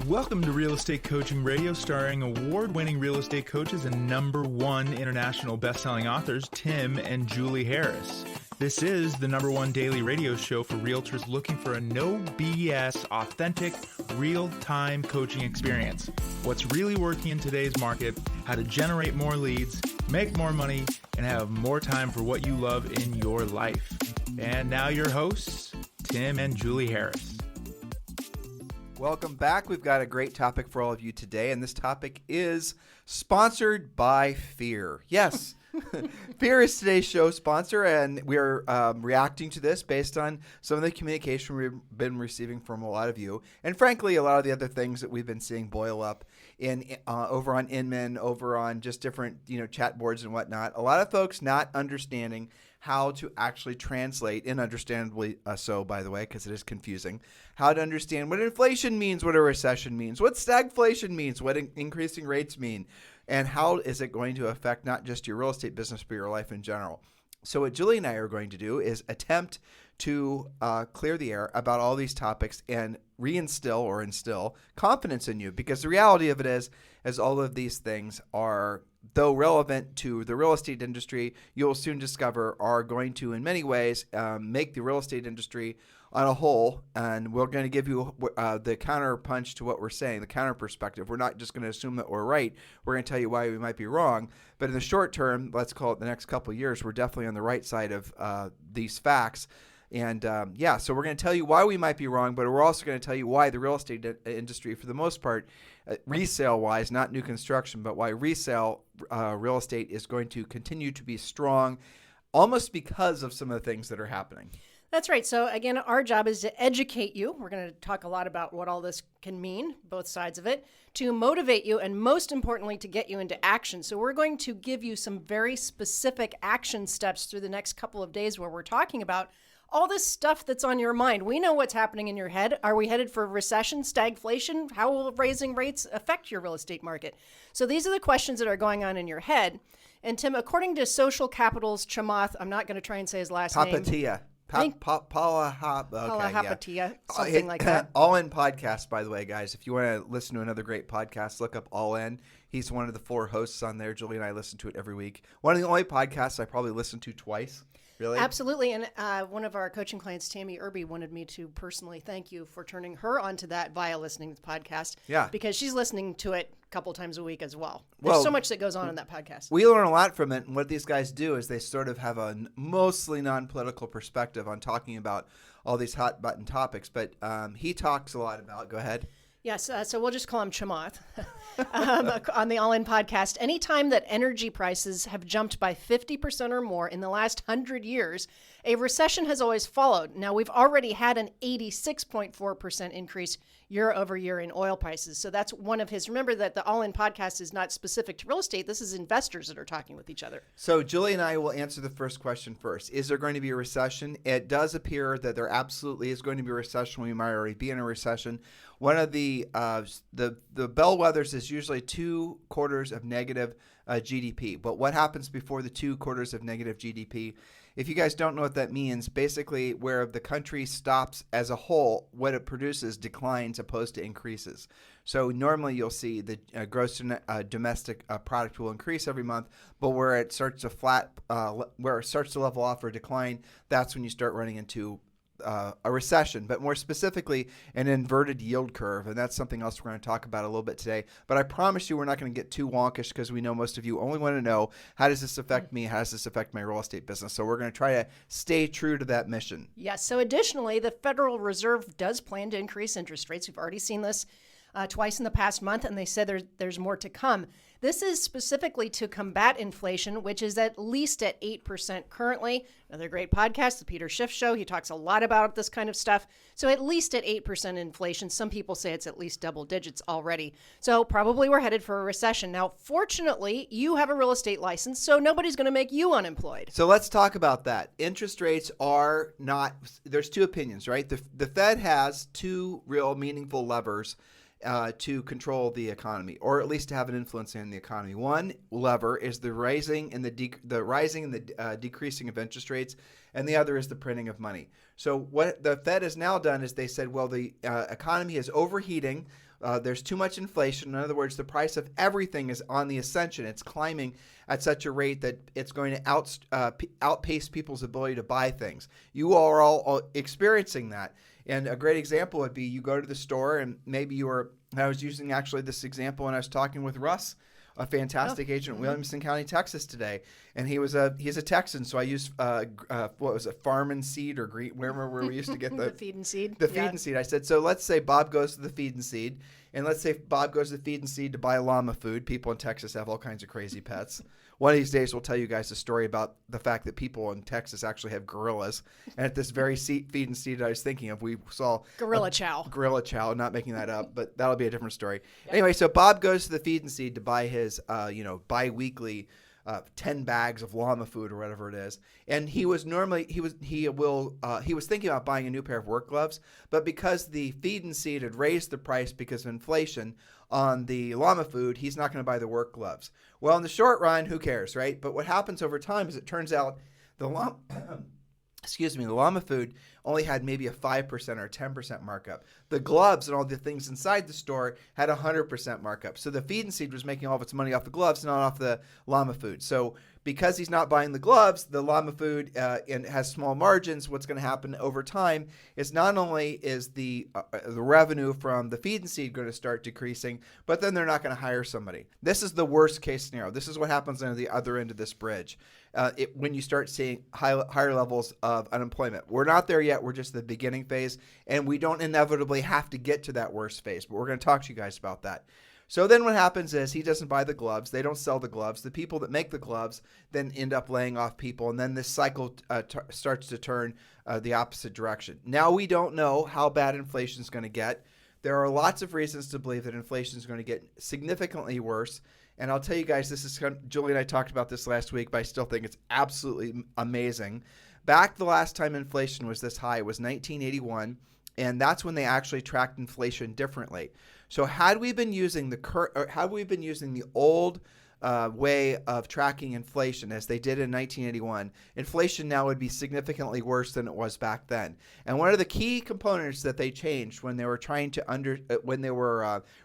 Welcome to Real Estate Coaching Radio, starring award-winning real estate coaches and #1 international best-selling authors, Tim and Julie Harris. This is the #1 daily radio show for realtors looking for a no BS, authentic, real-time coaching experience. What's really working in today's market, how to generate more leads, make more money, and have more time for what you love in your life. And now your hosts, Tim and Julie Harris. Welcome back. We've got a great topic for all of you today, and this topic is sponsored by fear. Yes, fear is today's show sponsor, and we're reacting to this based on some of the communication we've been receiving from a lot of you, and frankly, a lot of the other things that we've been seeing boil up in over on Inman, over on just different chat boards and whatnot. A lot of folks not understanding how to actually translate, and understandably so, by the way, because it is confusing, how to understand what inflation means, what a recession means, what stagflation means, what increasing rates mean, and how is it going to affect not just your real estate business, but your life in general. So what Julie and I are going to do is attempt to clear the air about all these topics and instill confidence in you, because the reality of it is all of these things are, though relevant to the real estate industry, you'll soon discover are going to, in many ways, make the real estate industry on a whole, and we're going to give you the counter punch to what we're saying, the counter perspective. We're not just going to assume that we're right. We're going to tell you why we might be wrong. But in the short term, let's call it the next couple of years, we're definitely on the right side of these facts. And so we're going to tell you why we might be wrong, but we're also going to tell you why the real estate industry, for the most part, resale-wise, not new construction, but why resale real estate is going to continue to be strong, almost because of some of the things that are happening. That's right. So again, our job is to educate you. We're going to talk a lot about what all this can mean, both sides of it, to motivate you, and most importantly, to get you into action. So we're going to give you some very specific action steps through the next couple of days where we're talking about all this stuff that's on your mind. We know what's happening in your head. Are we headed for recession, stagflation? How will raising rates affect your real estate market? So these are the questions that are going on in your head. And Tim, according to Social Capital's Chamath, I'm not going to try and say his last name. Papatia. Papatia, something like that. All In podcast, by the way, guys. If you want to listen to another great podcast, look up All In. He's one of the 4 hosts on there. Julie and I listen to it every week. One of the only podcasts I probably listen to twice. Really? Absolutely. And one of our coaching clients, Tammy Irby, wanted me to personally thank you for turning her onto that via listening to the podcast. Yeah. Because she's listening to it a couple times a week as well. There's so much that goes on in that podcast. We learn a lot from it. And what these guys do is they sort of have a mostly non-political perspective on talking about all these hot button topics. But he talks a lot about, go ahead. Yes, so we'll just call him Chamath on the All In podcast. Anytime that energy prices have jumped by 50% or more in the last 100 years, a recession has always followed. Now, we've already had an 86.4% increase year over year in oil prices. So that's one of his. Remember that the All In podcast is not specific to real estate. This is investors that are talking with each other. So Julie and I will answer the first question first. Is there going to be a recession? It does appear that there absolutely is going to be a recession. We might already be in a recession. One of the bellwethers is usually 2 quarters of negative GDP. But what happens before the 2 quarters of negative GDP? If you guys don't know what that means, basically where the country stops as a whole, what it produces declines opposed to increases. So normally you'll see the gross domestic product will increase every month, but where it starts to where it starts to level off or decline, that's when you start running into a recession, but more specifically an inverted yield curve. And that's something else we're going to talk about a little bit today. But I promise you we're not going to get too wonkish, because we know most of you only want to know, how does this affect me? How does this affect my real estate business? So we're going to try to stay true to that mission. Yes. So additionally, the Federal Reserve does plan to increase interest rates. We've already seen this twice in the past month, and they said there's more to come. This is specifically to combat inflation, which is at least at 8% currently. Another great podcast, The Peter Schiff Show. He talks a lot about this kind of stuff. So at least at 8% inflation. Some people say it's at least double digits already. So probably we're headed for a recession. Now, fortunately, you have a real estate license, so nobody's going to make you unemployed. So let's talk about that. Interest rates are not, there's 2 opinions, right? The Fed has 2 real meaningful levers to control the economy, or at least to have an influence in the economy. One lever is the rising and the decreasing of interest rates, and the other is the printing of money. So what the Fed has now done is they said, well, the economy is overheating. There's too much inflation. In other words, the price of everything is on the ascension. It's climbing at such a rate that it's going to outpace people's ability to buy things. You are all experiencing that. And a great example would be you go to the store and maybe I was using actually this example when I was talking with Russ, a fantastic agent in Williamson County, Texas today. And he's a Texan, so I used, what was it, Farm and Seed or Green, where we used to get the Feed and Seed. The Feed and Seed. I said, so let's say Bob goes to the Feed and Seed, and let's say Bob goes to the Feed and Seed to buy llama food. People in Texas have all kinds of crazy pets. One of these days, we'll tell you guys a story about the fact that people in Texas actually have gorillas. And at this very Feed and Seed I was thinking of, we saw Gorilla Chow. Gorilla Chow, not making that up, but that'll be a different story. Yep. Anyway, so Bob goes to the Feed and Seed to buy his, bi-weekly 10 bags of llama food or whatever it is. And he was thinking about buying a new pair of work gloves, but because the Feed and Seed had raised the price because of inflation on the llama food, he's not going to buy the work gloves. Well, in the short run, who cares, right? But what happens over time is it turns out the llama food only had maybe a 5% or 10% markup. The gloves and all the things inside the store had 100% markup. So the Feed and Seed was making all of its money off the gloves, not off the llama food. So because he's not buying the gloves, the llama food and has small margins. What's going to happen over time is not only is the revenue from the Feed and Seed going to start decreasing, but then they're not going to hire somebody. This is the worst case scenario. This is what happens on the other end of this bridge. When you start seeing higher levels of unemployment. We're not there yet. We're just the beginning phase, and we don't inevitably have to get to that worst phase, but we're going to talk to you guys about that. So then what happens is he doesn't buy the gloves. They don't sell the gloves. The people that make the gloves then end up laying off people, and then this cycle starts to turn the opposite direction. Now we don't know how bad inflation is going to get. There are lots of reasons to believe that inflation is going to get significantly worse. And I'll tell you guys, Julie and I talked about this last week, but I still think it's absolutely amazing. Back the last time inflation was this high was 1981, and that's when they actually tracked inflation differently. So had we been using the old way of tracking inflation as they did in 1981, inflation now would be significantly worse than it was back then. And one of the key components that they changed when they were trying to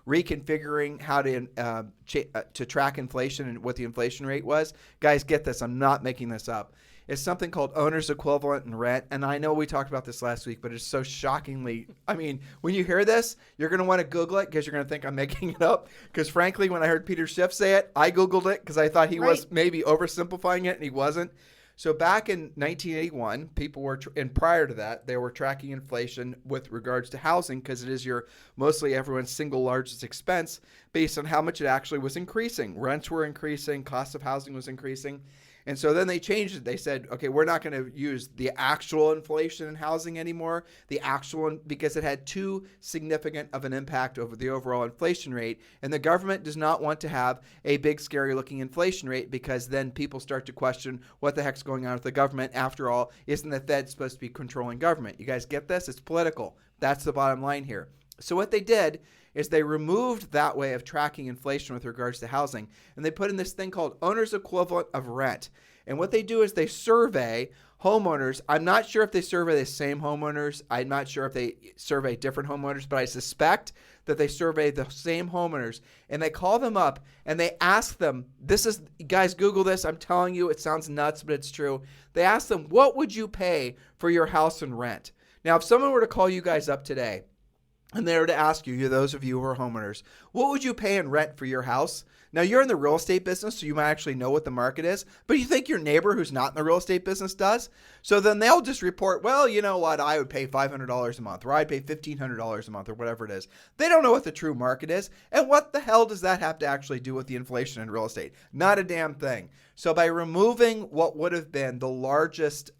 reconfiguring how to track inflation and what the inflation rate was, guys, get this, I'm not making this up. It's something called owner's equivalent and rent. And I know we talked about this last week, but it's so shockingly, I mean, when you hear this, you're going to want to Google it because you're going to think I'm making it up. Because frankly, when I heard Peter Schiff say it, I Googled it because I thought he was maybe oversimplifying it, and he wasn't. So back in 1981, people were, and prior to that, they were tracking inflation with regards to housing because it is mostly everyone's single largest expense based on how much it actually was increasing. Rents were increasing, cost of housing was increasing. And so then they changed it. They said, okay, we're not going to use the actual inflation in housing anymore, because it had too significant of an impact over the overall inflation rate. And the government does not want to have a big, scary looking inflation rate because then people start to question what the heck's going on with the government. After all, isn't the Fed supposed to be controlling government? You guys get this? It's political. That's the bottom line here. So what they did is they removed that way of tracking inflation with regards to housing, and they put in this thing called owner's equivalent of rent. And what they do is they survey homeowners. I'm not sure if they survey the same homeowners. I'm not sure if they survey different homeowners, but I suspect that they survey the same homeowners, and they call them up and they ask them, guys, Google this. I'm telling you, it sounds nuts, but it's true. They ask them, what would you pay for your house and rent? Now, if someone were to call you guys up today, and they were to ask you, those of you who are homeowners, what would you pay in rent for your house? Now, you're in the real estate business, so you might actually know what the market is, but you think your neighbor who's not in the real estate business does? So then they'll just report, well, you know what, I would pay $500 a month, or I'd pay $1,500 a month, or whatever it is. They don't know what the true market is, and what the hell does that have to actually do with the inflation in real estate? Not a damn thing. So by removing what would have been the largest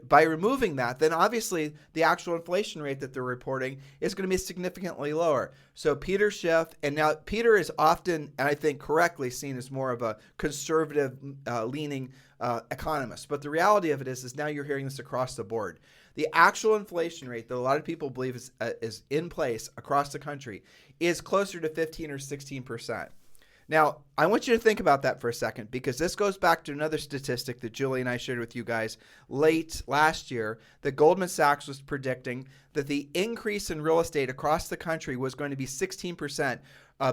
by removing that, then obviously the actual inflation rate that they're reporting is going to be significantly lower. So Peter Schiff, and now Peter is often, and I think correctly, seen as more of a conservative leaning economist. But the reality of it is now you're hearing this across the board. the actual inflation rate that a lot of people believe is in place across the country is closer to 15 or 16%. Now, I want you to think about that for a second, because this goes back to another statistic that Julie and I shared with you guys late last year, that Goldman Sachs was predicting that the increase in real estate across the country was going to be 16%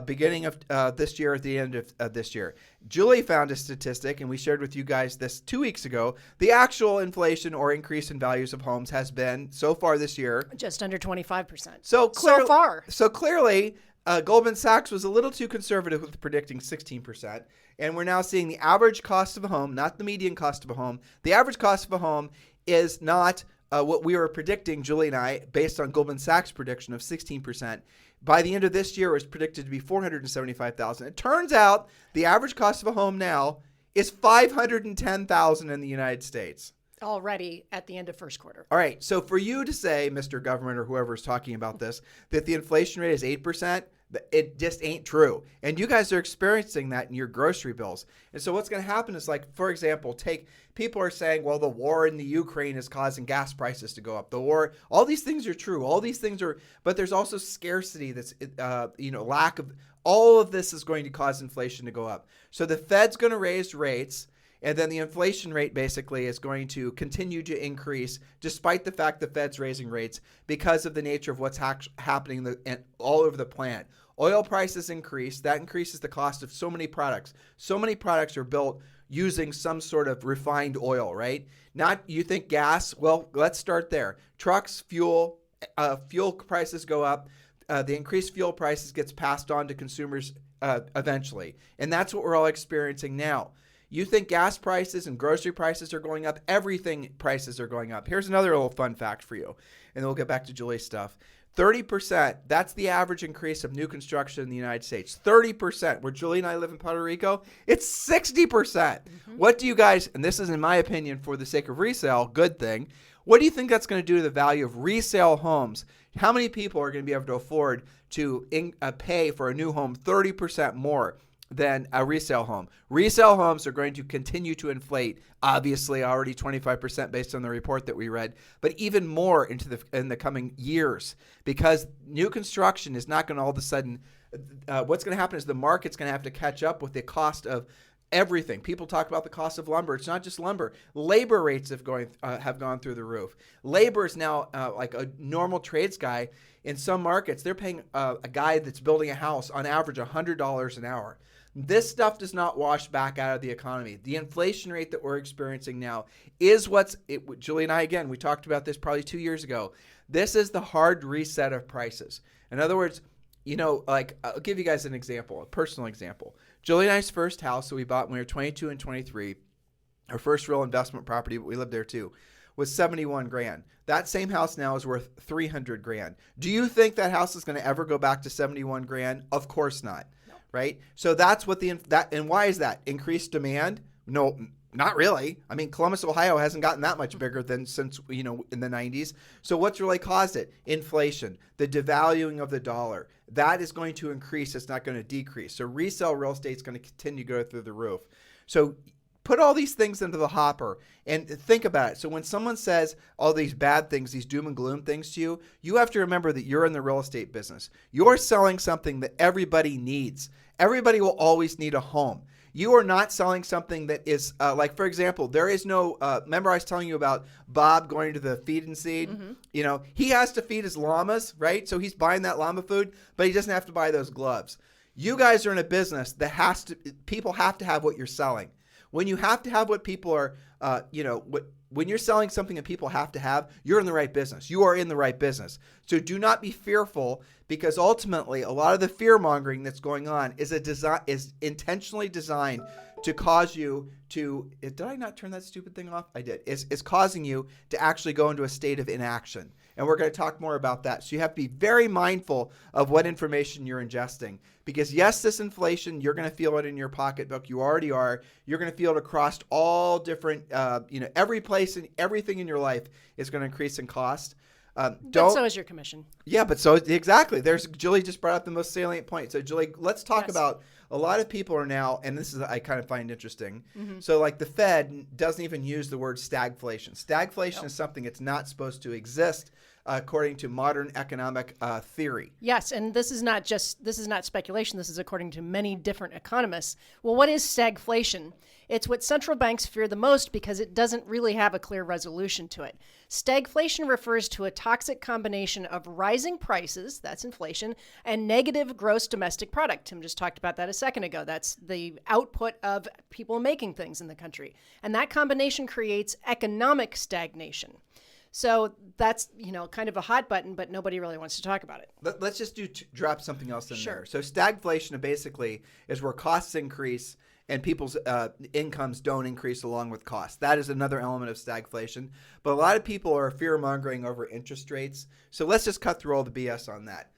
beginning of this year at the end of this year. Julie found a statistic, and we shared with you guys this 2 weeks ago. The actual inflation or increase in values of homes has been, so far this year, just under 25%. So far. So clearly, Goldman Sachs was a little too conservative with predicting 16%, and we're now seeing the average cost of a home, not the median cost of a home. The average cost of a home is not what we were predicting, Julie and I, based on Goldman Sachs' prediction of 16%. By the end of this year, it was predicted to be $475,000. It turns out the average cost of a home now is $510,000 in the United States. Already at the end of first quarter. All right. So for you to say, Mr. Government or whoever's talking about this, that the inflation rate is 8%, it just ain't true. And you guys are experiencing that in your grocery bills. And so what's going to happen is, like, for example, people are saying, well, the war in the Ukraine is causing gas prices to go up. The war, all these things are true. All these things are, but there's also scarcity that's, lack of, all of this is going to cause inflation to go up. So the Fed's going to raise rates. And then the inflation rate basically is going to continue to increase despite the fact the Fed's raising rates because of the nature of what's happening all over the planet. Oil prices increase. That increases the cost of so many products. So many products are built using some sort of refined oil, right? Not, you think gas? Well, let's start there. Trucks, fuel prices go up. The increased fuel prices gets passed on to consumers eventually. And that's what we're all experiencing now. You think gas prices and grocery prices are going up, everything prices are going up. Here's another little fun fact for you, and then we'll get back to Julie's stuff. 30%, that's the average increase of new construction in the United States. 30%. Where Julie and I live in Puerto Rico, it's 60%. Mm-hmm. What do you guys, and this is in my opinion for the sake of resale, good thing, what do you think that's going to do to the value of resale homes? How many people are going to be able to afford to pay for a new home 30% more than a resale home? Resale homes are going to continue to inflate, obviously already 25% based on the report that we read, but even more in the coming years, because new construction is not going to all of a sudden, what's going to happen is the market's going to have to catch up with the cost of everything. People talk about the cost of lumber. It's not just lumber. Labor rates have gone through the roof. Labor is now like a normal trades guy. In some markets, they're paying a guy that's building a house on average $100 an hour. This stuff does not wash back out of the economy. The inflation rate that we're experiencing now is Julie and I, again, we talked about this probably 2 years ago. This is the hard reset of prices. In other words, I'll give you guys an example, a personal example. Julie and I's first house that we bought when we were 22 and 23, our first real investment property, but we lived there too, was $71,000. That same house now is worth $300,000. Do you think that house is going to ever go back to $71,000? Of course not. Right? So that's what and why is that? Increased demand? No, not really. I mean, Columbus, Ohio hasn't gotten that much bigger since in the 90s. So what's really caused it? Inflation, the devaluing of the dollar. That is going to increase. It's not going to decrease. So resale real estate is going to continue to go through the roof. So put all these things into the hopper and think about it. So when someone says all these bad things, these doom and gloom things to you, you have to remember that you're in the real estate business. You're selling something that everybody needs. Everybody will always need a home. You are not selling something that is like, for example, there is no, remember I was telling you about Bob going to the feed and seed? Mm-hmm. He has to feed his llamas, right? So he's buying that llama food, but he doesn't have to buy those gloves. You guys are in a business that people have to have what you're selling. When you have to have what people are, when you're selling something that people have to have, you're in the right business. You are in the right business. So do not be fearful, because ultimately a lot of the fear mongering that's going on is intentionally designed to cause you to, did I not turn that stupid thing off? I did. It's causing you to actually go into a state of inaction. And we're going to talk more about that. So you have to be very mindful of what information you're ingesting. Because yes, this inflation, you're going to feel it in your pocketbook. You already are. You're going to feel it across all different, every place and everything in your life is going to increase in cost. But so is your commission. Yeah, but so exactly. Julie just brought up the most salient point. So Julie, let's talk about a lot of people are now, and this is I kind of find interesting. So like the Fed doesn't even use the word stagflation. Stagflation is something that's not supposed to exist according to modern economic theory. Yes, and this is not speculation. This is according to many different economists. Well, what is stagflation? It's what central banks fear the most because it doesn't really have a clear resolution to it. Stagflation refers to a toxic combination of rising prices, that's inflation, and negative gross domestic product. Tim just talked about that a second ago. That's the output of people making things in the country. And that combination creates economic stagnation. So that's, kind of a hot button, but nobody really wants to talk about it. Let's just drop something else in there. So stagflation basically is where costs increase and people's incomes don't increase along with costs. That is another element of stagflation. But a lot of people are fear-mongering over interest rates. So let's just cut through all the BS on that.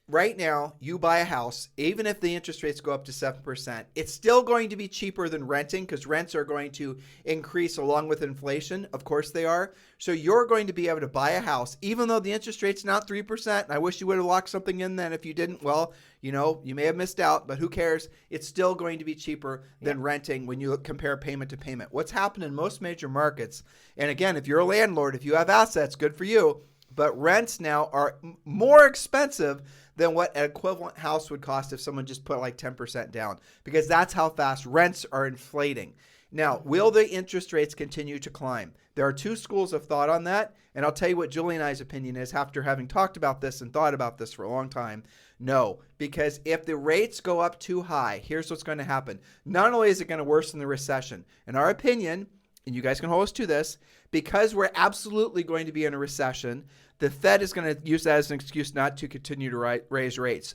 Right now, you buy a house, even if the interest rates go up to 7%, it's still going to be cheaper than renting because rents are going to increase along with inflation. Of course they are. So you're going to be able to buy a house, even though the interest rate's not 3%. And I wish you would have locked something in then. If you didn't, well, you may have missed out, but who cares? It's still going to be cheaper than renting when you compare payment to payment. What's happened in most major markets, and again, if you're a landlord, if you have assets, good for you, but rents now are more expensive than what an equivalent house would cost if someone just put like 10% down, because that's how fast rents are inflating. Now, will the interest rates continue to climb? There are two schools of thought on that, and I'll tell you what Julie and I's opinion is after having talked about this and thought about this for a long time. No, because if the rates go up too high, here's what's going to happen. Not only is it going to worsen the recession, in our opinion, and you guys can hold us to this, because we're absolutely going to be in a recession, the Fed is going to use that as an excuse not to continue to raise rates.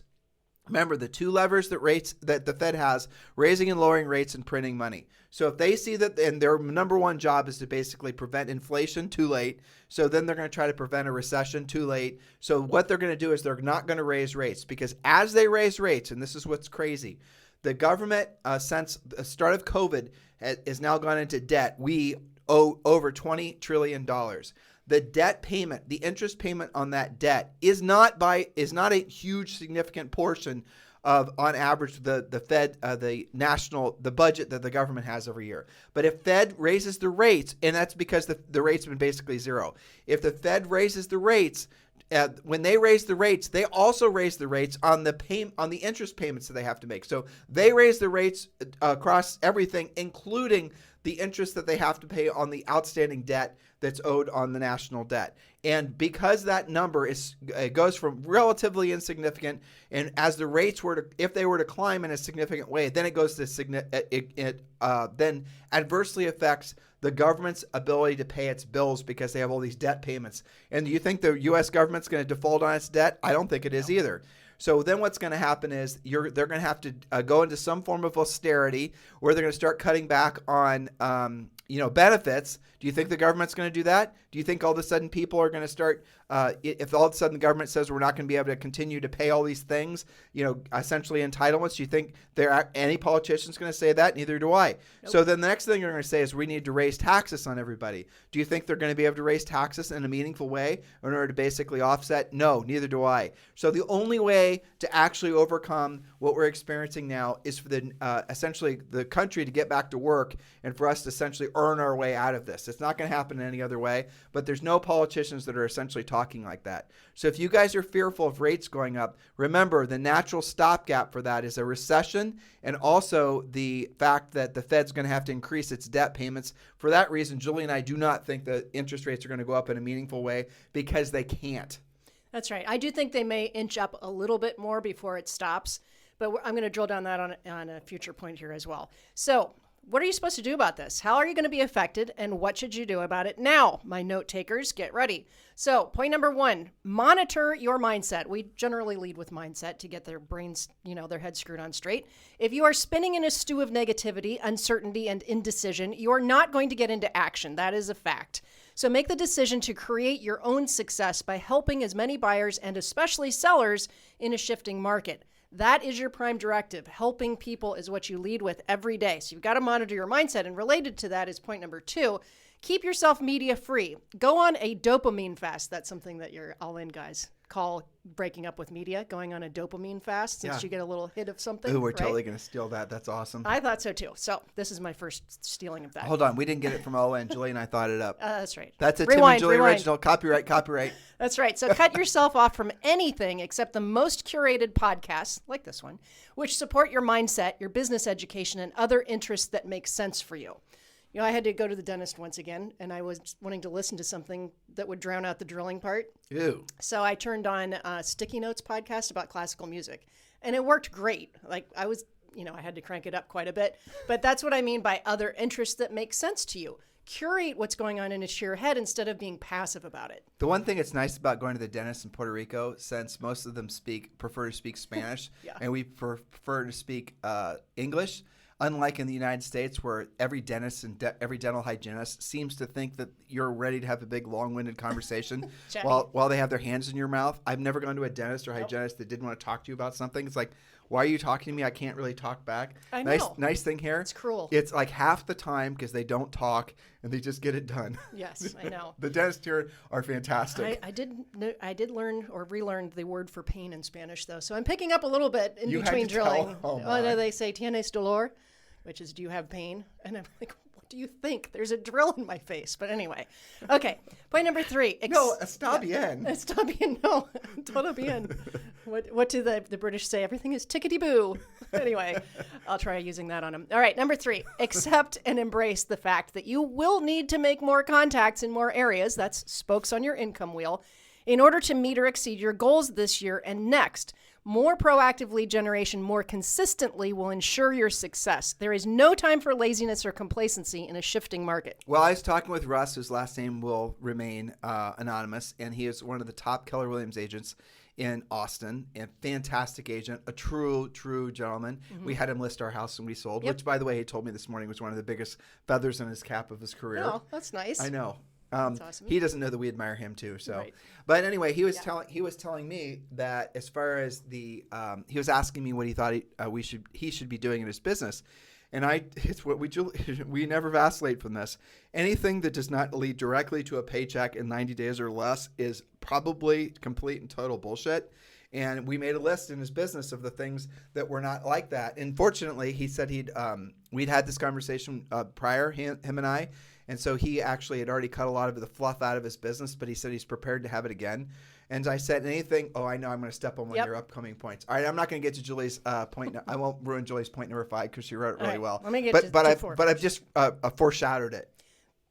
Remember, the two levers that the Fed has, raising and lowering rates and printing money. So if they see that, and their number one job is to basically prevent inflation, too late. So then they're going to try to prevent a recession, too late. So what they're going to do is they're not going to raise rates, because as they raise rates, and this is what's crazy, the government, since the start of COVID, has now gone into debt. We owe over $20 trillion. The debt payment, the interest payment on that debt is not a huge significant portion of, on average, the Fed, the budget that the government has every year. But if Fed raises the rates, and that's because the rates have been basically zero. If the Fed raises the rates, when they raise the rates, they also raise the rates on the interest payments that they have to make. So they raise the rates across everything, including the interest that they have to pay on the outstanding debt that's owed on the national debt. And because that number goes from relatively insignificant, and as the rates if they were to climb in a significant way, then it goes to then adversely affects the government's ability to pay its bills because they have all these debt payments. And do you think the U.S. government's going to default on its debt? I don't think it is either. So then what's going to happen is they're going to have to go into some form of austerity, where they're going to start cutting back on benefits. Do you think the government's going to do that? Do you think all of a sudden people are going to start, if all of a sudden the government says we're not going to be able to continue to pay all these things, essentially entitlements, do you think there are any politicians going to say that? Neither do I. Nope. So then the next thing they're going to say is we need to raise taxes on everybody. Do you think they're going to be able to raise taxes in a meaningful way in order to basically offset? No, neither do I. So the only way to actually overcome what we're experiencing now is for essentially the country to get back to work and for us to essentially earn our way out of this. It's not going to happen any other way, but there's no politicians that are essentially talking like that. So if you guys are fearful of rates going up, remember the natural stopgap for that is a recession, and also the fact that the Fed's going to have to increase its debt payments. For that reason, Julie and I do not think that interest rates are going to go up in a meaningful way, because they can't. That's right. I do think they may inch up a little bit more before it stops, but I'm going to drill down that on a future point here as well. So what are you supposed to do about this? How are you going to be affected, and what should you do about it now? My note takers, get ready. So point number 1, monitor your mindset. We generally lead with mindset to get their brains, their heads screwed on straight. If you are spinning in a stew of negativity, uncertainty, and indecision, you are not going to get into action. That is a fact. So make the decision to create your own success by helping as many buyers and especially sellers in a shifting market. That is your prime directive. Helping people is what you lead with every day. So you've got to monitor your mindset. And related to that is point number 2, Keep yourself media free. Go on a dopamine fast. That's something that your all in guys call breaking up with media, going on a dopamine fast since you get a little hit of something. Ooh, we're totally going to steal that. That's awesome. I thought so too. So this is my first stealing of that. Hold on. We didn't get it from ON. Julie and I thought it up. That's right. That's a Rewind, Tim and Julie rewind. original. Copyright. That's right. So cut yourself off from anything except the most curated podcasts, like this one, which support your mindset, your business education, and other interests that make sense for you. You know, I had to go to the dentist once again, and I was wanting to listen to something that would drown out the drilling part. Ew. So I turned on a Sticky Notes podcast about classical music, and it worked great. Like I was, I had to crank it up quite a bit, but that's what I mean by other interests that make sense to you. Curate what's going on in your head instead of being passive about it. The one thing that's nice about going to the dentist in Puerto Rico, since most of them prefer to speak Spanish, and we prefer to speak English, unlike in the United States where every dentist and every dental hygienist seems to think that you're ready to have a big long-winded conversation while they have their hands in your mouth. I've never gone to a dentist or hygienist that didn't want to talk to you about something. It's like, why are you talking to me? I can't really talk back. I know. Nice thing here. It's cruel. It's like half the time because they don't talk and they just get it done. Yes, I know. The dentists here are fantastic. I did learn or relearn the word for pain in Spanish though, so I'm picking up a little bit in between drilling. No, they say "tienes dolor," which is "do you have pain?" And I'm like, what do you think? There's a drill in my face. But anyway, okay. Point number 3. No, está bien. Está bien. No, todo bien. What do the British say? Everything is tickety-boo. Anyway, I'll try using that on them. All right, number 3. Accept and embrace the fact that you will need to make more contacts in more areas. That's spokes on your income wheel in order to meet or exceed your goals this year and next. More proactive lead generation more consistently will ensure your success. There is no time for laziness or complacency in a shifting market. Well, I was talking with Russ, whose last name will remain anonymous, and he is one of the top Keller Williams agents in Austin, a fantastic agent, a true gentleman. Mm-hmm. We had him list our house and we sold, which, by the way, he told me this morning was one of the biggest feathers in his cap of his career. Oh, that's nice. I know. That's awesome. He doesn't know that we admire him too. So, right. But anyway, he was telling me that as far as the he was asking me what he thought he should be doing in his business, and it's what we never vacillate from this. Anything that does not lead directly to a paycheck in 90 days or less is probably complete and total bullshit. And we made a list in his business of the things that were not like that. And fortunately, he said we'd had this conversation prior, him and I. And so he actually had already cut a lot of the fluff out of his business, but he said he's prepared to have it again. And I said, I know I'm going to step on one of your upcoming points. All right, I'm not going to get to Julie's point. I won't ruin Julie's point number 5 because she wrote it really well. Let me get to 4. But I've just foreshadowed it.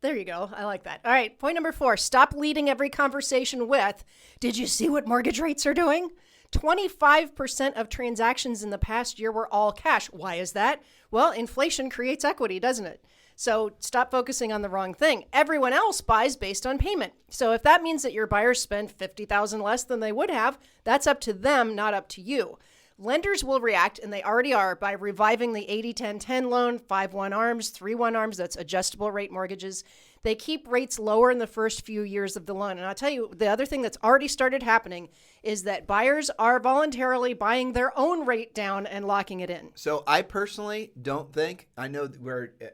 There you go. I like that. All right, point number 4. Stop leading every conversation with, did you see what mortgage rates are doing? 25% of transactions in the past year were all cash. Why is that? Well, inflation creates equity, doesn't it? So stop focusing on the wrong thing. Everyone else buys based on payment. So if that means that your buyers spend $50,000 less than they would have, that's up to them, not up to you. Lenders will react, and they already are, by reviving the 80-10-10 loan, 5-1 ARMs, 3-1 ARMs, that's adjustable rate mortgages. They keep rates lower in the first few years of the loan. And I'll tell you, the other thing that's already started happening is that buyers are voluntarily buying their own rate down and locking it in. So I personally don't think, I know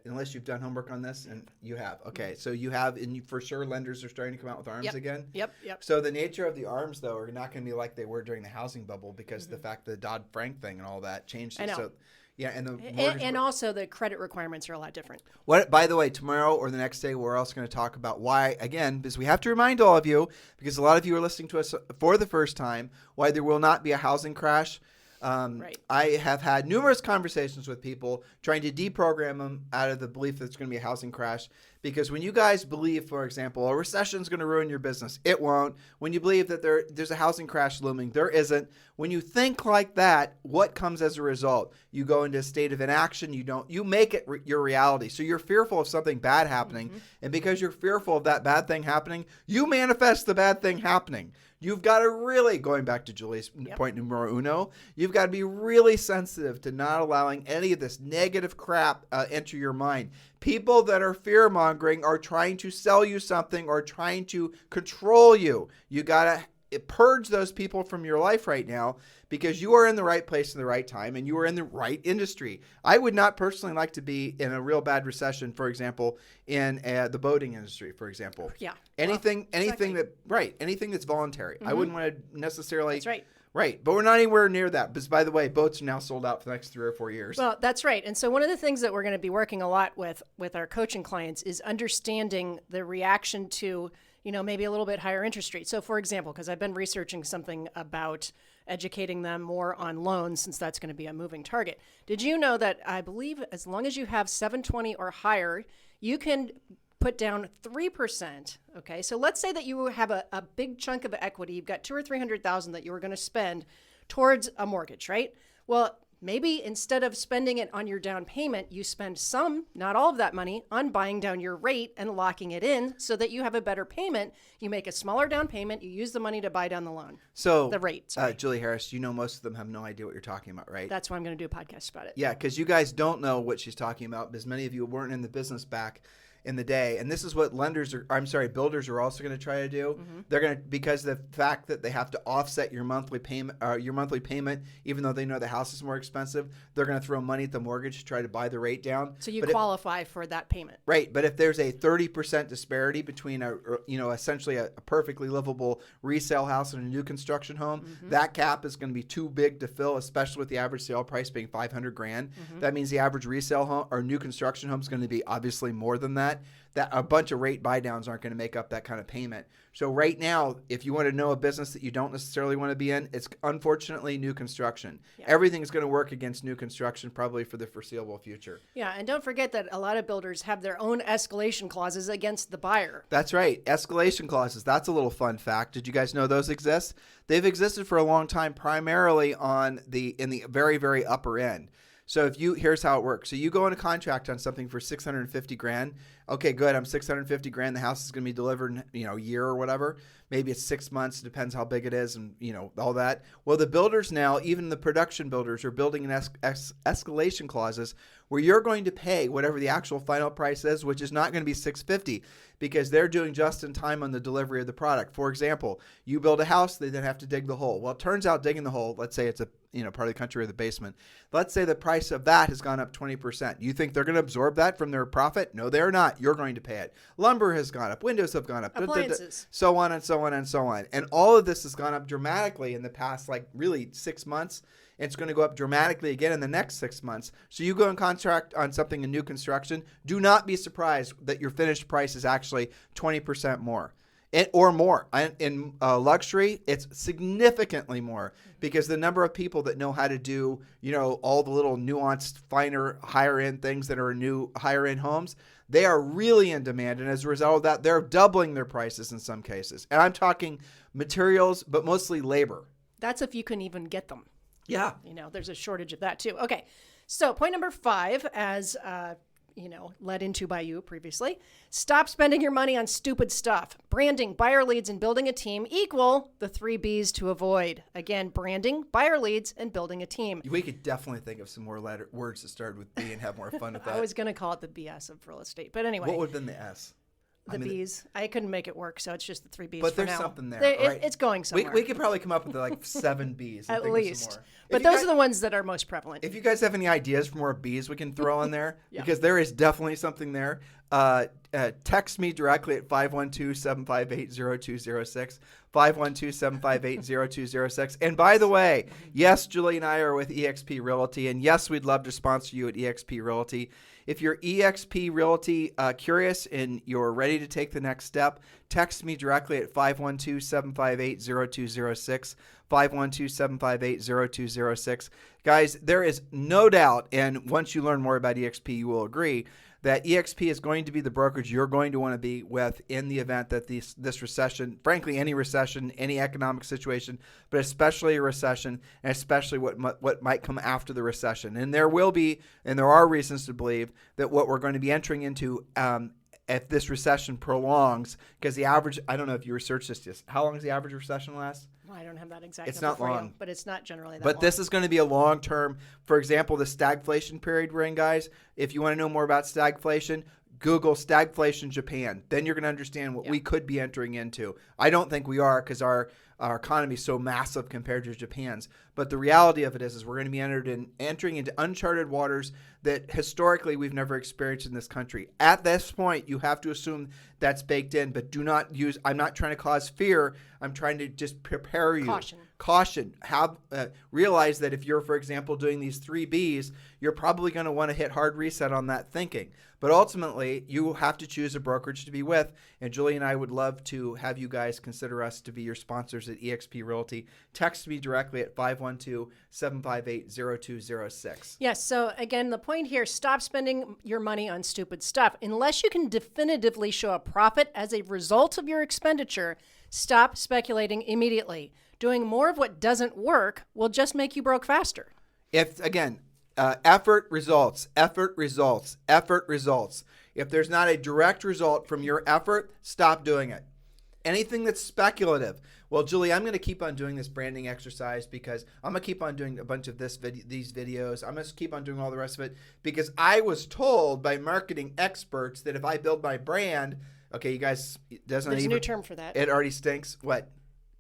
unless you've done homework on this, and you have. Okay, so you have, and for sure lenders are starting to come out with ARMs again. Yep. So the nature of the ARMs, though, are not going to be like they were during the housing bubble because the fact the Dodd-Frank thing and all that changed it. I know. So, yeah, and also the credit requirements are a lot different. By the way, tomorrow or the next day, we're also going to talk about why, again, because we have to remind all of you, because a lot of you are listening to us for the first time, why there will not be a housing crash. Right. I have had numerous conversations with people trying to deprogram them out of the belief that it's going to be a housing crash. Because when you guys believe, for example, a recession is going to ruin your business, it won't. When you believe that there's a housing crash looming, there isn't. When you think like that, what comes as a result? You go into a state of inaction. You make it your reality. So you're fearful of something bad happening. Mm-hmm. And because you're fearful of that bad thing happening, you manifest the bad thing happening. You've got to really, going back to Julie's point numero uno, you've got to be really sensitive to not allowing any of this negative crap enter your mind. People that are fear-mongering are trying to sell you something or trying to control you. You got to purge those people from your life right now because you are in the right place in the right time and you are in the right industry. I would not personally like to be in a real bad recession, for example, in the boating industry, for example. Yeah. Anything exactly. anything that's voluntary. I wouldn't want to necessarily. That's right. Right, but we're not anywhere near that. Because, by the way, boats are now sold out for the next 3 or 4 years. Well, that's right. And so one of the things that we're going to be working a lot with our coaching clients is understanding the reaction to, maybe a little bit higher interest rates. So, for example, because I've been researching something about educating them more on loans since that's going to be a moving target. Did you know that I believe as long as you have 720 or higher, you can put down 3%. Okay, so let's say that you have a big chunk of equity. You've got $200,000 or $300,000 that you were going to spend towards a mortgage, right? Well, maybe instead of spending it on your down payment, you spend some, not all of that money, on buying down your rate and locking it in so that you have a better payment. You make a smaller down payment. You use the money to buy down the loan. So the rate. Julie Harris, most of them have no idea what you're talking about, right? That's why I'm going to do a podcast about it. Yeah, because you guys don't know what she's talking about because many of you weren't in the business back in the day. And this is what builders are also going to try to do. Mm-hmm. They're going to, because of the fact that they have to offset your monthly payment, even though they know the house is more expensive, they're going to throw money at the mortgage to try to buy the rate down. So you qualify for that payment. Right. But if there's a 30% disparity between essentially a perfectly livable resale house and a new construction home, that gap is going to be too big to fill, especially with the average sale price being $500,000. That means the average resale home or new construction home is going to be obviously more than that. That a bunch of rate buy downs aren't going to make up that kind of payment. So right now, if you want to know a business that you don't necessarily want to be in, it's unfortunately new construction. Yeah. Everything's going to work against new construction probably for the foreseeable future. Yeah, and don't forget that a lot of builders have their own escalation clauses against the buyer. That's right. Escalation clauses. That's a little fun fact. Did you guys know those exist? They've existed for a long time, primarily in the very, very upper end. So here's how it works. So you go in a contract on something for $650,000. Okay, good. I'm $650,000. The house is going to be delivered in a year or whatever. Maybe it's 6 months. Depends how big it is and all that. Well, the builders now, even the production builders, are building in escalation clauses where you're going to pay whatever the actual final price is, which is not going to be $650,000 because they're doing just in time on the delivery of the product. For example, you build a house, they then have to dig the hole. Well, it turns out digging the hole, let's say it's a part of the country or the basement. Let's say the price of that has gone up 20%. You think they're going to absorb that from their profit? No, they're not. You're going to pay it. Lumber has gone up. Windows have gone up. Appliances. So on and so on and so on. And all of this has gone up dramatically in the past, really 6 months. It's going to go up dramatically again in the next 6 months. So you go and contract on something in new construction. Do not be surprised that your finished price is actually 20% more. Or more. In luxury, it's significantly more because the number of people that know how to do, all the little nuanced, finer, higher-end things that are new, higher-end homes, they are really in demand. And as a result of that, they're doubling their prices in some cases. And I'm talking materials, but mostly labor. That's if you can even get them. Yeah. There's a shortage of that too. Okay. So point number 5, as led into by you previously. Stop spending your money on stupid stuff. Branding, buyer leads, and building a team equal the 3 B's to avoid. Again, branding, buyer leads, and building a team. We could definitely think of some more words that start with B and have more fun with that. I was going to call it the BS of real estate, but anyway. What would have been the S? The B's. I couldn't make it work, so it's just the 3 B's but for now. But there's something there, right? It's going somewhere. We could probably come up with 7 B's. At least. But those are the ones that are most prevalent. If you guys have any ideas for more B's we can throw in there, because there is definitely something there, text me directly at 512-758-0206, 512-758-0206. And by the way, yes, Julie and I are with eXp Realty, and yes, we'd love to sponsor you at eXp Realty. If you're eXp Realty curious and you're ready to take the next step, text me directly at 512-758-0206, 512-758-0206. Guys, there is no doubt, and once you learn more about eXp, you will agree, that eXp is going to be the brokerage you're going to want to be with in the event that this recession, frankly, any recession, any economic situation, but especially a recession, and especially what might come after the recession. And there will be, and there are reasons to believe that what we're going to be entering into if this recession prolongs, because the average, I don't know if you researched this, how long does the average recession last? Well, I don't have that exact it's number not for long. you, but it's not generally that But long. this is going to be a long-term, for example, the stagflation period we're in, guys. If you want to know more about stagflation, Google stagflation Japan. Then you're going to understand what we could be entering into. I don't think we are, because our economy is so massive compared to Japan's. But the reality of it is we're going to be entering into uncharted waters that historically we've never experienced in this country. At this point, you have to assume that's baked in, but do not use, I'm not trying to cause fear. I'm trying to just prepare you. Caution. Realize that if you're, for example, doing these 3 Bs, you're probably going to want to hit hard reset on that thinking. But ultimately, you have to choose a brokerage to be with. And Julie and I would love to have you guys consider us to be your sponsors at eXp Realty. Text me directly at 512-758-0206. Yes. So again, the point here, stop spending your money on stupid stuff. Unless you can definitively show a profit as a result of your expenditure, stop speculating immediately. Doing more of what doesn't work will just make you broke faster. Effort results, effort results, effort results. If there's not a direct result from your effort, stop doing it. Anything that's speculative. Well, Julie, I'm going to keep on doing this branding exercise because I'm going to keep on doing a bunch of these videos. I'm going to keep on doing all the rest of it because I was told by marketing experts that if I build my brand, okay, you guys, there's a new term for that. It already stinks. What?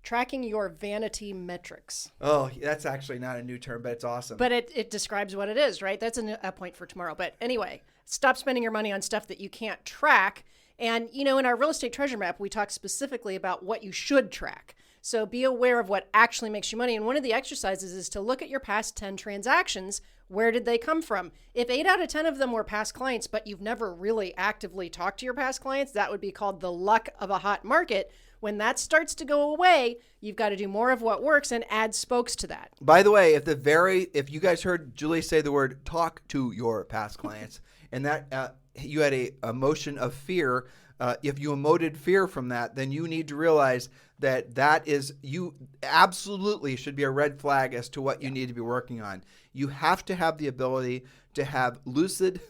Tracking your vanity metrics. Oh, that's actually not a new term, but it's awesome. But it describes what it is, right? That's a point for tomorrow. But anyway, stop spending your money on stuff that you can't track. And, in our real estate treasure map, we talk specifically about what you should track. So be aware of what actually makes you money. And one of the exercises is to look at your past 10 transactions. Where did they come from? If 8 out of 10 of them were past clients, but you've never really actively talked to your past clients, that would be called the luck of a hot market. When that starts to go away, you've got to do more of what works and add spokes to that. By the way, if you guys heard Julie say the word talk to your past clients, and that you had a emotion of fear, if you emoted fear from that, then you need to realize that is, you absolutely should be a red flag as to what you need to be working on. You have to have the ability to have lucid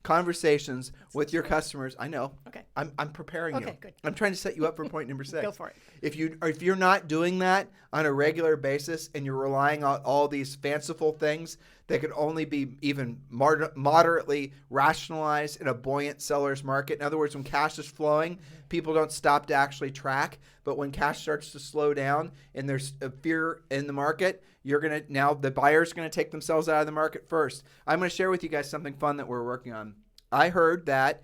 conversations with your customers. I know. Okay. I'm preparing you. Okay, good. I'm trying to set you up for point number 6. Go for it. If you're not doing that on a regular basis and you're relying on all these fanciful things that could only be even moderately rationalized in a buoyant seller's market. In other words, when cash is flowing, people don't stop to actually track. But when cash starts to slow down and there's a fear in the market, the buyer's going to take themselves out of the market first. I'm going to share with you guys something fun that we're working on. I heard that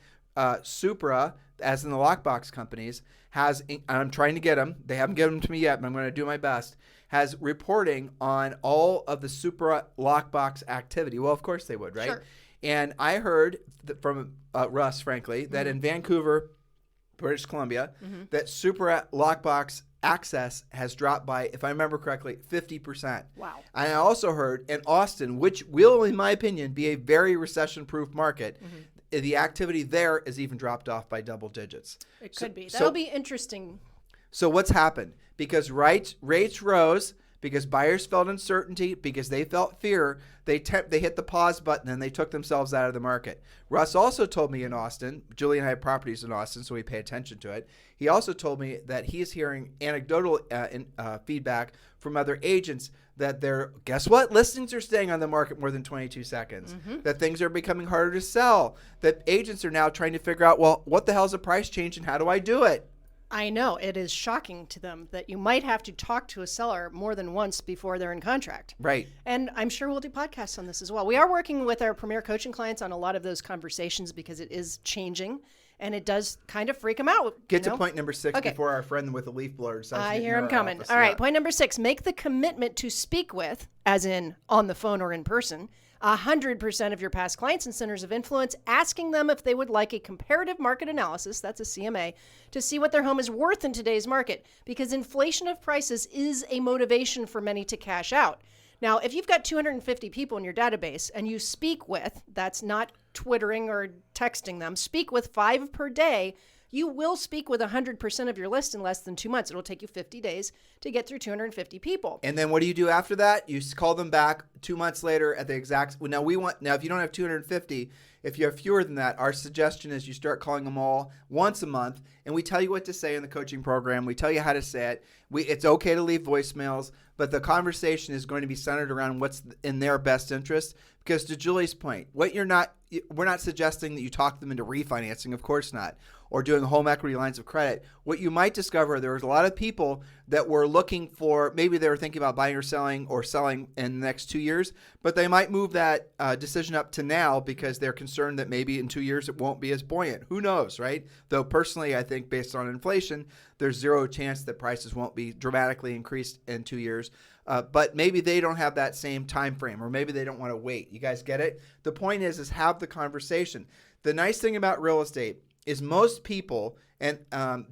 Supra, as in the lockbox companies, has, and I'm trying to get them, they haven't given them to me yet, but I'm going to do my best, has reporting on all of the Supra lockbox activity. Well, of course they would, right? Sure. And I heard from Russ, frankly, that in Vancouver, British Columbia, that Supra lockbox access has dropped by, if I remember correctly, 50%. Wow. And I also heard in Austin, which will, in my opinion, be a very recession-proof market, the activity there is even dropped off by double digits. It could be. That'll be interesting. So what's happened? Because rates rose, because buyers felt uncertainty, because they felt fear, they hit the pause button and they took themselves out of the market. Russ also told me in Austin, Julie and I have properties in Austin, so we pay attention to it. He also told me that he's hearing anecdotal feedback from other agents that guess what? Listings are staying on the market more than 22 seconds. That things are becoming harder to sell. That agents are now trying to figure out, well, what the hell is a price change and how do I do it? I know. It is shocking to them that you might have to talk to a seller more than once before they're in contract. Right. And I'm sure we'll do podcasts on this as well. We are working with our Premier Coaching clients on a lot of those conversations because it is changing and it does kind of freak them out. Get to point number 6 before our friend with the leaf blower decides to I hear him coming. Office. All right. Point number 6, make the commitment to speak with, as in on the phone or in person, 100% of your past clients and centers of influence, asking them if they would like a comparative market analysis, that's a CMA, to see what their home is worth in today's market, because inflation of prices is a motivation for many to cash out. Now, if you've got 250 people in your database and you speak with, that's not twittering or texting them, speak with 5 per day, you will speak with 100% of your list in less than 2 months. It'll take you 50 days to get through 250 people. And then what do you do after that? You call them back 2 months later at the exact. Now if you don't have 250, if you have fewer than that, our suggestion is you start calling them all once a month, and we tell you what to say in the coaching program. We tell you how to say it. It's okay to leave voicemails, but the conversation is going to be centered around what's in their best interest. Because to Julie's point, we're not suggesting that you talk them into refinancing, of course not, or doing home equity lines of credit. What you might discover, there was a lot of people that were looking for, maybe they were thinking about buying or selling in the next 2 years, but they might move that decision up to now because they're concerned that maybe in 2 years it won't be as buoyant. Who knows, right? Though personally, I think based on inflation, there's zero chance that prices won't be dramatically increased in 2 years. But maybe they don't have that same time frame, or maybe they don't want to wait. You guys get it? The point is have the conversation. The nice thing about real estate is most people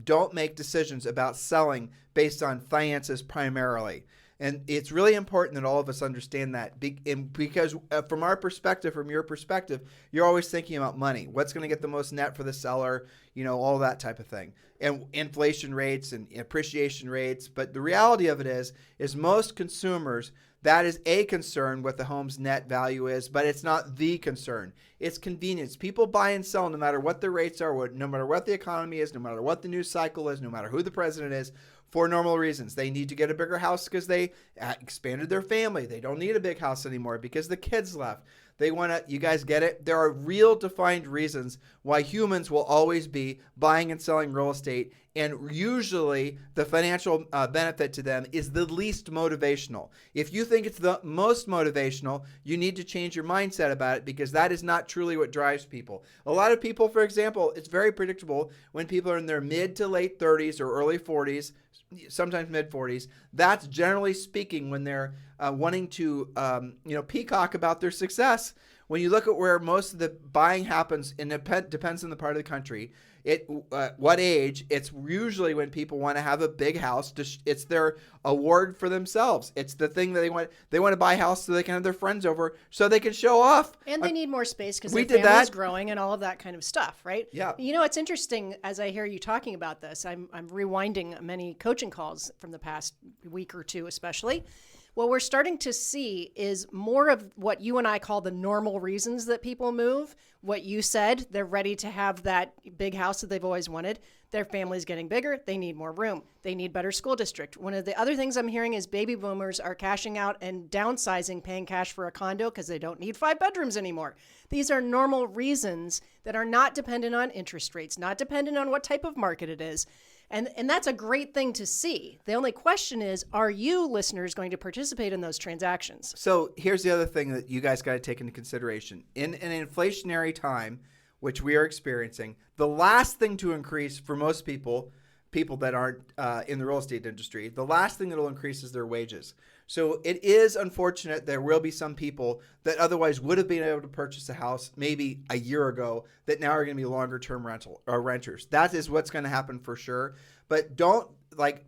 don't make decisions about selling based on finances primarily. And it's really important that all of us understand that because from our perspective, from your perspective, you're always thinking about money. What's going to get the most net for the seller, all that type of thing. And inflation rates and appreciation rates. But the reality of it is most consumers, that is a concern what the home's net value is, but it's not the concern. It's convenience. People buy and sell no matter what the rates are, no matter what the economy is, no matter what the news cycle is, no matter who the president is, for normal reasons. They need to get a bigger house because they expanded their family. They don't need a big house anymore because the kids left. They want to, you guys get it? There are real defined reasons why humans will always be buying and selling real estate, and usually the financial benefit to them is the least motivational. If you think it's the most motivational, you need to change your mindset about it because that is not truly what drives people. A lot of people, for example, it's very predictable when people are in their mid to late 30s or early 40s, sometimes mid 40s. That's generally speaking when they're wanting to peacock about their success. When you look at where most of the buying happens, and it depends on the part of the country, what age, it's usually when people want to have a big house. It's their award for themselves. It's the thing that they want. They want to buy a house so they can have their friends over so they can show off. And they need more space because their family's growing and all of that kind of stuff, right? Yeah. It's interesting as I hear you talking about this. I'm rewinding many coaching calls from the past week or two especially. What we're starting to see is more of what you and I call the normal reasons that people move. What you said, they're ready to have that big house that they've always wanted. Their family's getting bigger. They need more room. They need better school district. One of the other things I'm hearing is baby boomers are cashing out and downsizing, paying cash for a condo because they don't need 5 bedrooms anymore. These are normal reasons that are not dependent on interest rates, not dependent on what type of market it is. And that's a great thing to see. The only question is, are you listeners going to participate in those transactions? So here's the other thing that you guys got to take into consideration. In an inflationary time, which we are experiencing, the last thing to increase for most people that aren't in the real estate industry, the last thing that will increase is their wages. So it is unfortunate there will be some people that otherwise would have been able to purchase a house maybe a year ago that now are going to be longer-term renters. That is what's going to happen for sure. But the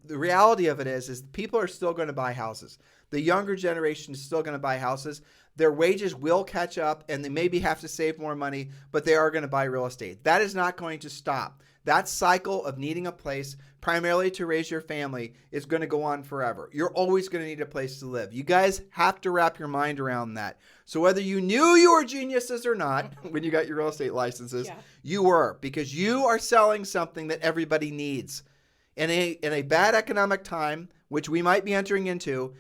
reality of it is people are still going to buy houses. The younger generation is still going to buy houses. Their wages will catch up and they maybe have to save more money, but they are going to buy real estate. That is not going to stop. That cycle of needing a place primarily to raise your family is going to go on forever. You're always going to need a place to live. You guys have to wrap your mind around that. So whether you knew you were geniuses or not when you got your real estate licenses, you were, because you are selling something that everybody needs. In a bad economic time, which we might be entering into,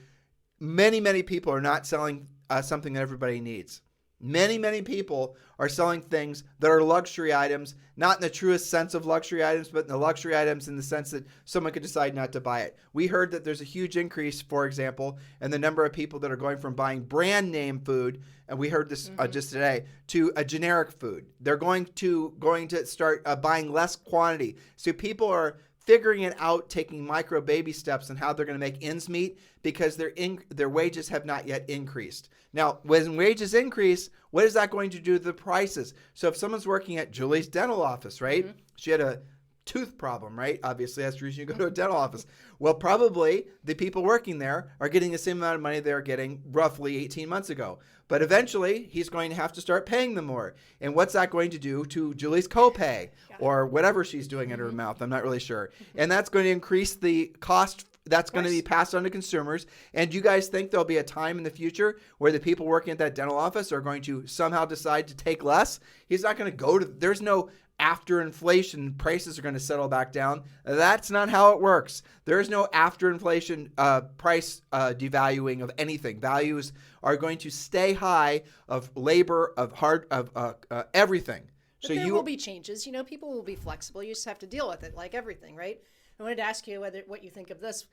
many, many people are not selling something that everybody needs. Many, many people are selling things that are luxury items, not in the truest sense of luxury items, but in the luxury items in the sense that someone could decide not to buy it. We heard that there's a huge increase, for example, in the number of people that are going from buying brand name food, and we heard this just today, to a generic food. They're going to start buying less quantity. So people are figuring it out, taking micro baby steps on how they're going to make ends meet because their wages have not yet increased. Now, when wages increase, what is that going to do to the prices? So if someone's working at Julie's dental office, right? Mm-hmm. She had a tooth problem, right? Obviously, that's the reason you go to a dental office. Well, probably the people working there are getting the same amount of money they were getting roughly 18 months ago. But eventually, he's going to have to start paying them more. And what's that going to do to Julie's copay or whatever she's doing in her mouth? I'm not really sure. And that's going to increase the cost. That's going to be passed on to consumers. And do you guys think there'll be a time in the future where the people working at that dental office are going to somehow decide to take less? He's not going to go to, there's no after inflation, prices are going to settle back down. That's not how it works. There is no after inflation price devaluing of anything. Values are going to stay high of labor, of everything. But there will be changes. People will be flexible. You just have to deal with it, like everything, right? I wanted to ask you what you think of this.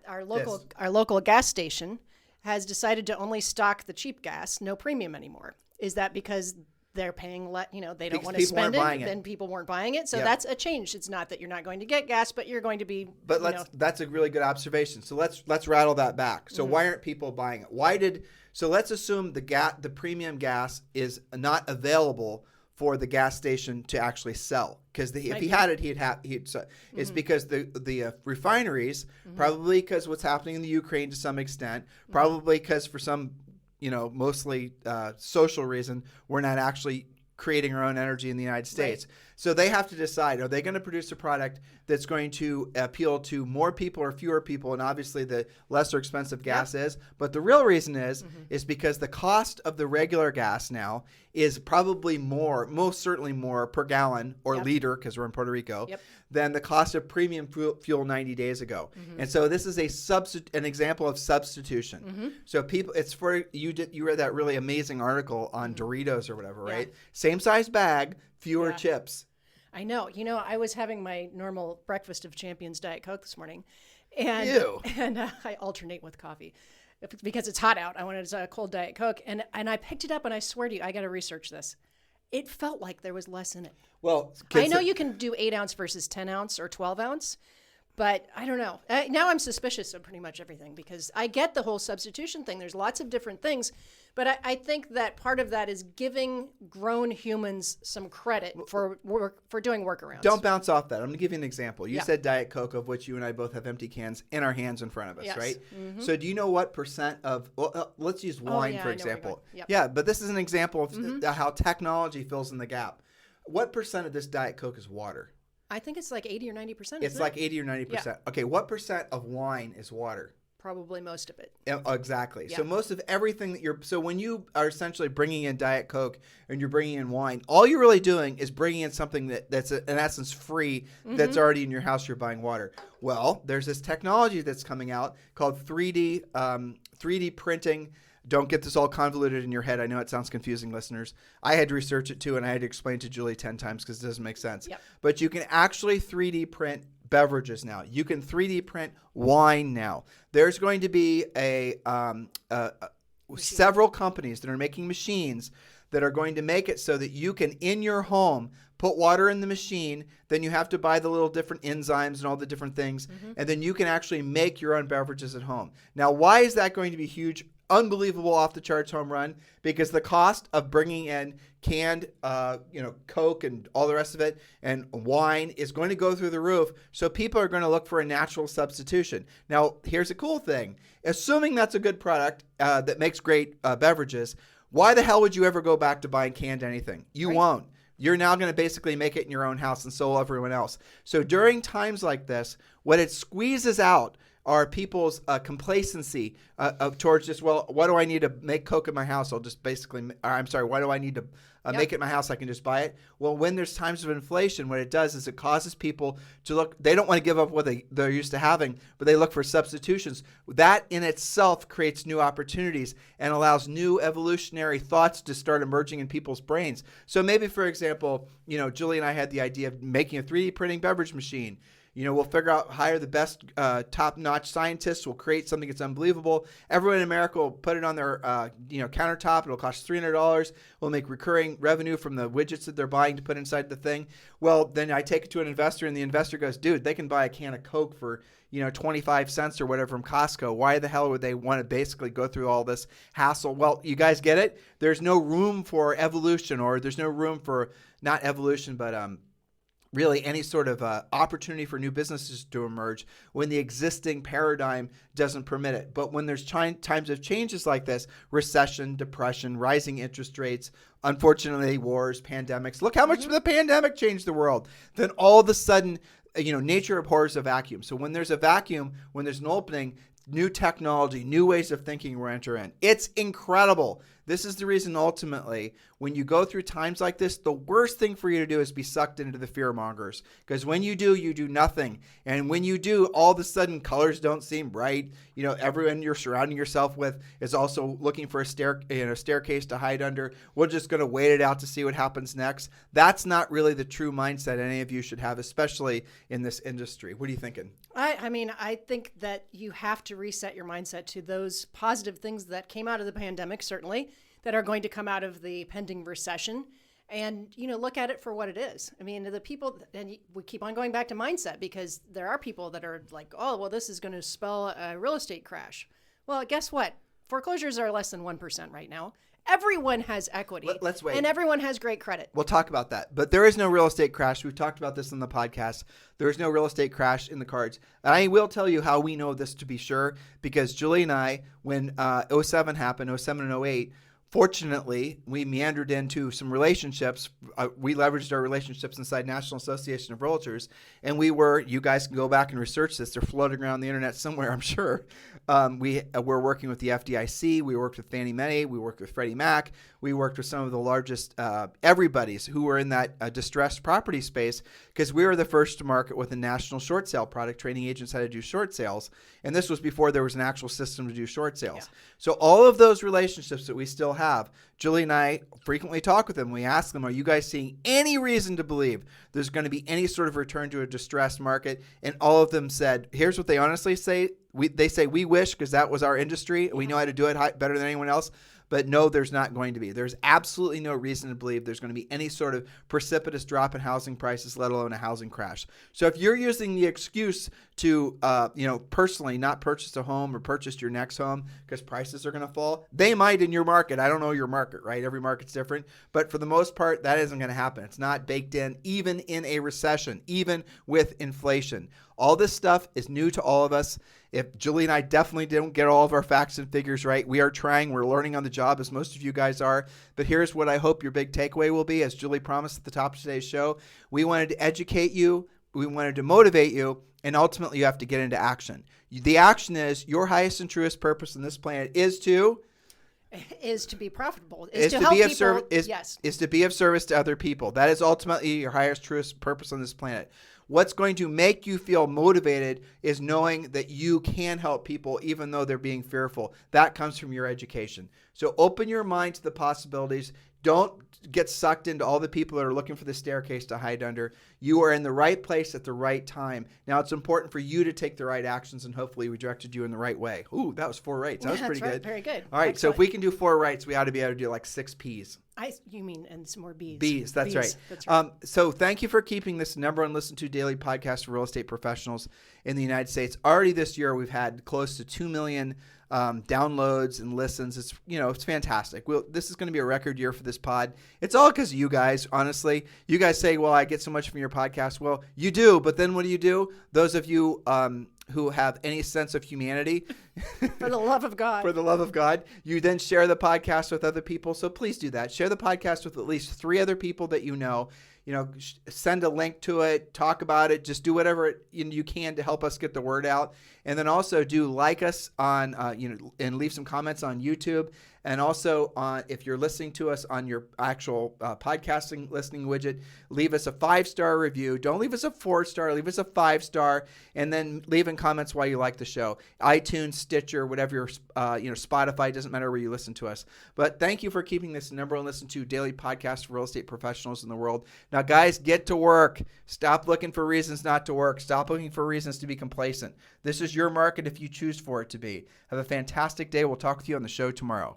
Our local gas station has decided to only stock the cheap gas, no premium anymore. Is that because they're paying they don't want to spend it, then people weren't buying it? So that's a change. It's not that you're not going to get gas, but you're going to be. But that's a really good observation. So let's rattle that back. So why aren't people buying it? So let's assume the premium gas is not available for the gas station to actually sell, because if he had it, it's because the refineries, probably because what's happening in the Ukraine to some extent, probably because for some mostly social reason, we're not actually creating our own energy in the United States. Right. So they have to decide, are they going to produce a product that's going to appeal to more people or fewer people? And obviously the lesser expensive gas is. But the real reason is because the cost of the regular gas now is probably more, most certainly more per gallon or liter, because we're in Puerto Rico, than the cost of premium fuel 90 days ago. And so this is an example of substitution. So people, it's for, you read that really amazing article on Doritos or whatever, right? Same size bag, fewer chips. I know. I was having my normal breakfast of Champions Diet Coke this morning, and I alternate with coffee because it's hot out. I wanted a cold Diet Coke, and I picked it up, and I swear to you, I got to research this. It felt like there was less in it. Well, I know you can do 8 ounce versus 10 ounce or 12 ounce, but I don't know. Now I'm suspicious of pretty much everything, because I get the whole substitution thing. There's lots of different things, but I think that part of that is giving grown humans some credit for doing workarounds. Don't bounce off that. I'm going to give you an example. You said Diet Coke, of which you and I both have empty cans in our hands in front of us, right? So do you know what percent of, let's use wine, for example. Yeah, but this is an example of how technology fills in the gap. What percent of this Diet Coke is water? I think it's like 80 or 90%. It's like 80 or 90%. Yeah. Okay, what percent of wine is water? Probably most of it. Exactly. Yeah. So most of everything so when you are essentially bringing in Diet Coke and you're bringing in wine, all you're really doing is bringing in something that's in essence free, that's already in your house. You're buying water. Well, there's this technology that's coming out called 3D printing. Don't get this all convoluted in your head. I know it sounds confusing, listeners. I had to research it too, and I had to explain to Julie 10 times because it doesn't make sense. Yep. But you can actually 3D print beverages now. You can 3D print wine now. There's going to be several companies that are making machines that are going to make it so that you can, in your home, put water in the machine, then you have to buy the little different enzymes and all the different things, and then you can actually make your own beverages at home. Now, why is that going to be huge? Unbelievable, off the charts home run, because the cost of bringing in canned, Coke and all the rest of it and wine is going to go through the roof. So people are going to look for a natural substitution. Now, here's a cool thing. Assuming that's a good product that makes great beverages, why the hell would you ever go back to buying canned anything? You won't. You're now going to basically make it in your own house, and so will everyone else. So during times like this, what it squeezes out are people's complacency towards just, why do I need to make Coke in my house? I'll just basically, why do I need to make it in my house? I can just buy it. Well, when there's times of inflation, what it does is it causes people to look, they don't want to give up what they're used to having, but they look for substitutions. That in itself creates new opportunities and allows new evolutionary thoughts to start emerging in people's brains. So maybe, for example, Julie and I had the idea of making a 3D printing beverage machine. We'll figure out, hire the best top-notch scientists. We'll create something that's unbelievable. Everyone in America will put it on their countertop. It'll cost $300. We'll make recurring revenue from the widgets that they're buying to put inside the thing. Well, then I take it to an investor, and the investor goes, dude, they can buy a can of Coke for 25 cents or whatever from Costco. Why the hell would they want to basically go through all this hassle? Well, you guys get it? There's no room for evolution, or there's no room for, not evolution, but really any sort of opportunity for new businesses to emerge when the existing paradigm doesn't permit it. But when there's times of changes like this, recession, depression, rising interest rates, unfortunately wars, pandemics, look how much the pandemic changed the world. Then all of a sudden, nature abhors a vacuum. So when there's a vacuum, when there's an opening, new technology, new ways of thinking will enter in. It's incredible. This is the reason ultimately when you go through times like this, the worst thing for you to do is be sucked into the fear mongers. Because when you do nothing. And when you do, all of a sudden colors don't seem bright. You know, everyone you're surrounding yourself with is also looking for a staircase to hide under. We're just going to wait it out to see what happens next. That's not really the true mindset any of you should have, especially in this industry. What are you thinking? I think that you have to reset your mindset to those positive things that came out of the pandemic, certainly, that are going to come out of the pending recession. And, look at it for what it is. I mean, the people, and we keep on going back to mindset because there are people that are like, oh, well, this is going to spell a real estate crash. Well, guess what? Foreclosures are less than 1% right now. Everyone has equity. Let's wait. And everyone has great credit. We'll talk about that. But there is no real estate crash. We've talked about this on the podcast. There is no real estate crash in the cards. And I will tell you how we know this to be sure, because Julie and I, when 07 happened, 07 and 08, fortunately, we meandered into some relationships. We leveraged our relationships inside National Association of Realtors. And you guys can go back and research this. They're floating around the internet somewhere, I'm sure. We're working with the FDIC. We worked with Fannie Mae. We worked with Freddie Mac. We worked with some of the largest everybody's who were in that distressed property space, because we were the first to market with a national short sale product, training agents how to do short sales. And this was before there was an actual system to do short sales. Yeah. So all of those relationships that we still have, Julie and I frequently talk with them. We ask them, are you guys seeing any reason to believe there's going to be any sort of return to a distressed market? And all of them said, here's what they honestly say. They say, we wish, because that was our industry. Yeah. We know how to do it better than anyone else. But no, there's not going to be. There's absolutely no reason to believe there's going to be any sort of precipitous drop in housing prices, let alone a housing crash. So if you're using the excuse to, personally not purchase a home or purchase your next home because prices are going to fall, they might in your market. I don't know your market, right? Every market's different. But for the most part, that isn't going to happen. It's not baked in, even in a recession, even with inflation. All this stuff is new to all of us. If Julie and I definitely didn't get all of our facts and figures right, we are trying. We're learning on the job, as most of you guys are. But here's what I hope your big takeaway will be. As Julie promised at the top of today's show, we wanted to educate you. We wanted to motivate you. And ultimately, you have to get into action. The action is your highest and truest purpose on this planet is to be profitable. Is to help be of people. Yes. Is to be of service to other people. That is ultimately your highest, truest purpose on this planet. What's going to make you feel motivated is knowing that you can help people even though they're being fearful. That comes from your education. So open your mind to the possibilities. Don't get sucked into all the people that are looking for the staircase to hide under. You are in the right place at the right time. Now, it's important for you to take the right actions, and hopefully we directed you in the right way. Ooh, that was 4 rights. That was pretty good. Very good. All right, Excellent. So if we can do 4 rights, we ought to be able to do like 6 P's. You mean, and some more B's. B's, that's right. That's right. So thank you for keeping this number one listened to daily podcast for real estate professionals in the United States. Already this year, we've had close to 2 million downloads and listens. It's fantastic. This is going to be a record year for this pod. It's all because of you guys, honestly. You guys say, well, I get so much from your podcast. Well, you do, but then what do? Those of you who have any sense of humanity. For the love of God. For the love of God. You then share the podcast with other people. So please do that. Share the podcast with at least 3 other people that you know. Send a link to it, talk about it, just do whatever you can to help us get the word out. And then also do like us on, and leave some comments on YouTube. And also, if you're listening to us on your actual podcasting listening widget, leave us a 5-star review. Don't leave us a 4-star. Leave us a 5-star, and then leave in comments why you like the show. iTunes, Stitcher, whatever your, Spotify, doesn't matter where you listen to us. But thank you for keeping this number one listen to daily podcast for real estate professionals in the world. Now, guys, get to work. Stop looking for reasons not to work. Stop looking for reasons to be complacent. This is your market if you choose for it to be. Have a fantastic day. We'll talk with you on the show tomorrow.